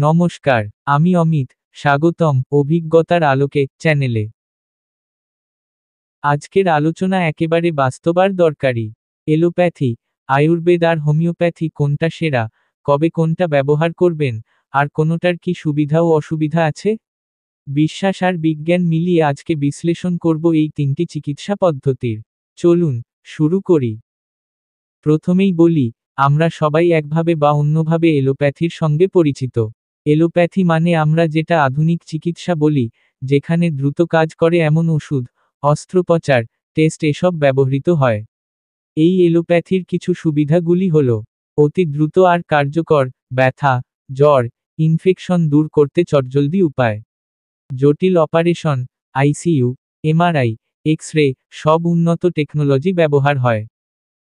নমস্কার, আমি অমিত, স্বাগতম অভিজ্ঞতার আলোকে চ্যানেলে। আজকের আলোচনা একেবারে বাস্তব আর দরকারি। এলোপ্যাথি, আয়ুর্বেদ আর হোমিওপ্যাথি কোনটা সেরা, কবে কোনটা ব্যবহার করবেন, আর কোনোটার কি সুবিধা ও অসুবিধা আছে? বিশ্বাস আর বিজ্ঞান মিলিয়ে আজকে বিশ্লেষণ করব এই তিনটি চিকিৎসা পদ্ধতির। চলুন শুরু করি। প্রথমেই বলি, আমরা সবাই একভাবে বা অন্যভাবে এলোপ্যাথির সঙ্গে পরিচিত। এলোপ্যাথি মানে আমরা যেটা আধুনিক চিকিৎসা বলি, যেখানে দ্রুত কাজ করে এমন ওষুধ, অস্ত্রোপচার, টেস্ট এসব ব্যবহৃত হয়। এই এলোপ্যাথির কিছু সুবিধাগুলি হল: অতি দ্রুত আর কার্যকর, ব্যথা, জ্বর, ইনফেকশন দূর করতে চটজলদি উপায়। জটিল operation, ICU, MRI, X ray, সব উন্নত টেকনোলজি ব্যবহার হয়।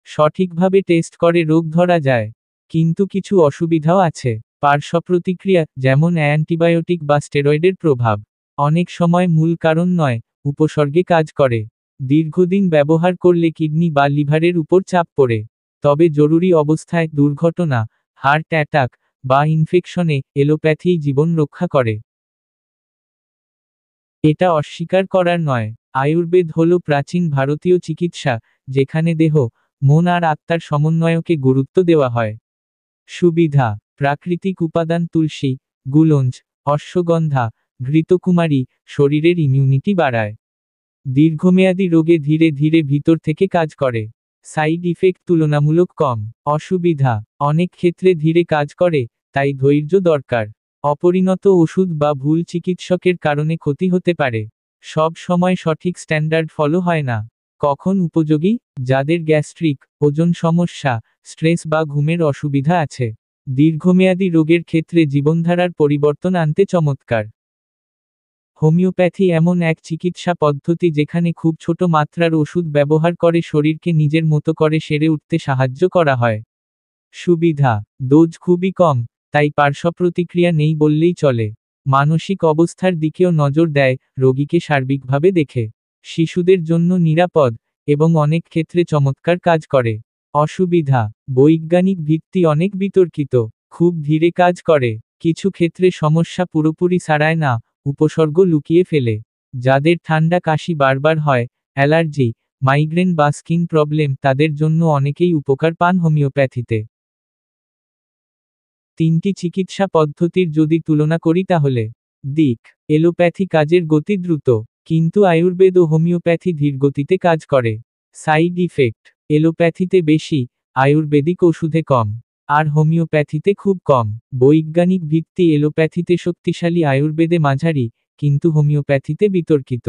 সঠিকভাবে টেস্ট করে রোগ ধরা যায়। কিন্তু কিছু অসুবিধাও আছে। পার্শ্বপ্রতিক্রিয়া, যেমন অ্যান্টিবায়োটিক বা স্টেরয়েডের প্রভাব, অনেক সময় মূল কারণ নয়, উপসর্গে কাজ করে। দীর্ঘদিন ব্যবহার করলে কিডনি বা লিভারের উপর চাপ পড়ে। তবে জরুরি অবস্থায়, দুর্ঘটনা, হার্ট অ্যাটাক বা ইনফেকশনে এলোপ্যাথি জীবন রক্ষা করে। এটা অস্বীকার করার নয়। আয়ুর্বেদ হল প্রাচীন ভারতীয় চিকিৎসা, যেখানে দেহ, মন আর আত্মার সমন্বয়কে গুরুত্ব দেওয়া হয়। সুবিধা: প্রাকৃতিক উপাদান তুলসী, গুলঞ্চ, অশ্বগন্ধা, ঘৃতকুমারী শরীরের ইমিউনিটি বাড়ায়। দীর্ঘমেয়াদী রোগে ধীরে ধীরে ভিতর থেকে কাজ করে। সাইড ইফেক্ট তুলনামূলক কম। অসুবিধা: অনেক ক্ষেত্রে ধীরে কাজ করে, তাই ধৈর্য দরকার। অপরিণত ওষুধ বা ভুল চিকিৎসকের কারণে ক্ষতি হতে পারে। সব সময় সঠিক স্ট্যান্ডার্ড ফলো হয় না। কখন উপযোগী? যাদের গ্যাস্ট্রিক, ওজন সমস্যা, স্ট্রেস বা ঘুমের অসুবিধা আছে। দীর্ঘমেয়াদী রোগের ক্ষেত্রে জীবনধারার পরিবর্তন আনতে চমৎকার। হোমিওপ্যাথি এমন এক চিকিৎসা পদ্ধতি যেখানে খুব ছোট মাত্রার ওষুধ ব্যবহার করে শরীরকে নিজের মতো করে সেরে উঠতে সাহায্য করা হয়। সুবিধা: ডোজ খুবই কম, তাই পার্শ্বপ্রতিক্রিয়া নেই বললেই চলে। মানসিক অবস্থার দিকেও নজর দেয়, রোগীকে সার্বিকভাবে দেখে। শিশুদের জন্য নিরাপদ, এবং অনেক ক্ষেত্রে চমৎকার কাজ করে। অসুবিধা: বৈজ্ঞানিক ভিত্তি অনেক বিতর্কিত। খুব ধীরে কাজ করে। কিছু ক্ষেত্রে সমস্যা পুরোপুরি সারায় না, উপসর্গ লুকিয়ে ফেলে। যাদের ঠান্ডা কাশি বারবার হয়, অ্যালার্জি, মাইগ্রেন বা স্কিন প্রবলেম, তাদের জন্য অনেকেই উপকার পান হোমিওপ্যাথিতে। তিনটি চিকিৎসা পদ্ধতির যদি তুলনা করি তাহলে: দিক: এলোপ্যাথি কাজের গতি দ্রুত, কিন্তু আয়ুর্বেদ ও হোমিওপ্যাথি ধীর গতিতে কাজ করে। সাইড ইফেক্ট: এলোপ্যাথিতে বেশি, আয়ুর্বেদিক ওষুধে কম, আর হোমিওপ্যাথিতে খুব কম। বৈজ্ঞানিক ভিত্তি: এলোপ্যাথিতে শক্তিশালী, আয়ুর্বেদে মাঝারি, কিন্তু হোমিওপ্যাথিতে বিতর্কিত।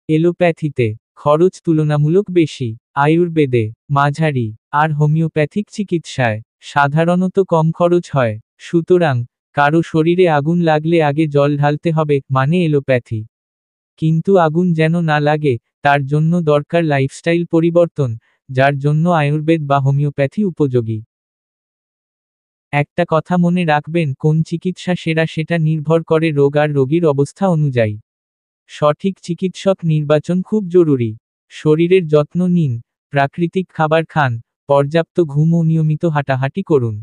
এলোপ্যাথিতে খরচ তুলনামূলক বেশি, আয়ুর্বেদে মাঝারি, আর হোমিওপ্যাথিক চিকিৎসায় সাধারণত কম খরচ হয়। সুতরাং, কারো শরীরে আগুন লাগলে আগে জল ঢালতে হবে, মানে এলোপ্যাথি। কিন্তু আগুন যেন না লাগে, তার জন্য দরকার লাইফস্টাইল পরিবর্তন, যার জন্য আয়ুর্বেদ বা হোমিওপ্যাথি উপযোগী। একটা কথা মনে রাখবেন, কোন চিকিৎসা সেরা সেটা নির্ভর করে রোগ আর রোগীর অবস্থা অনুযায়ী। সঠিক চিকিৎসক নির্বাচন খুব জরুরি। শরীরের যত্ন নিন, প্রাকৃতিক খাবার খান, পর্যাপ্ত ঘুম ও নিয়মিত হাঁটাহাঁটি করুন।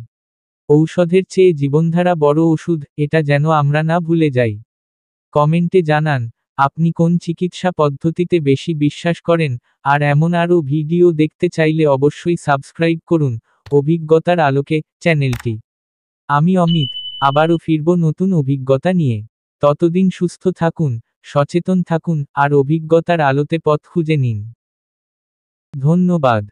ঔষধের চেয়ে জীবনধারা বড় ওষুধ, এটা যেন আমরা না ভুলে যাই। কমেন্টে জানান, আপনি কোন চিকিৎসা পদ্ধতিতে বেশি বিশ্বাস করেন, আর এমন আরও ভিডিও দেখতে চাইলে অবশ্যই সাবস্ক্রাইব করুন অভিজ্ঞতার আলোকে চ্যানেলটি। আমি অমিত, আবারও ফিরব নতুন অভিজ্ঞতা নিয়ে। ততদিন সুস্থ থাকুন, সচেতন থাকুন, আর অভিজ্ঞতার আলোতে পথ খুঁজে নিন। ধন্যবাদ।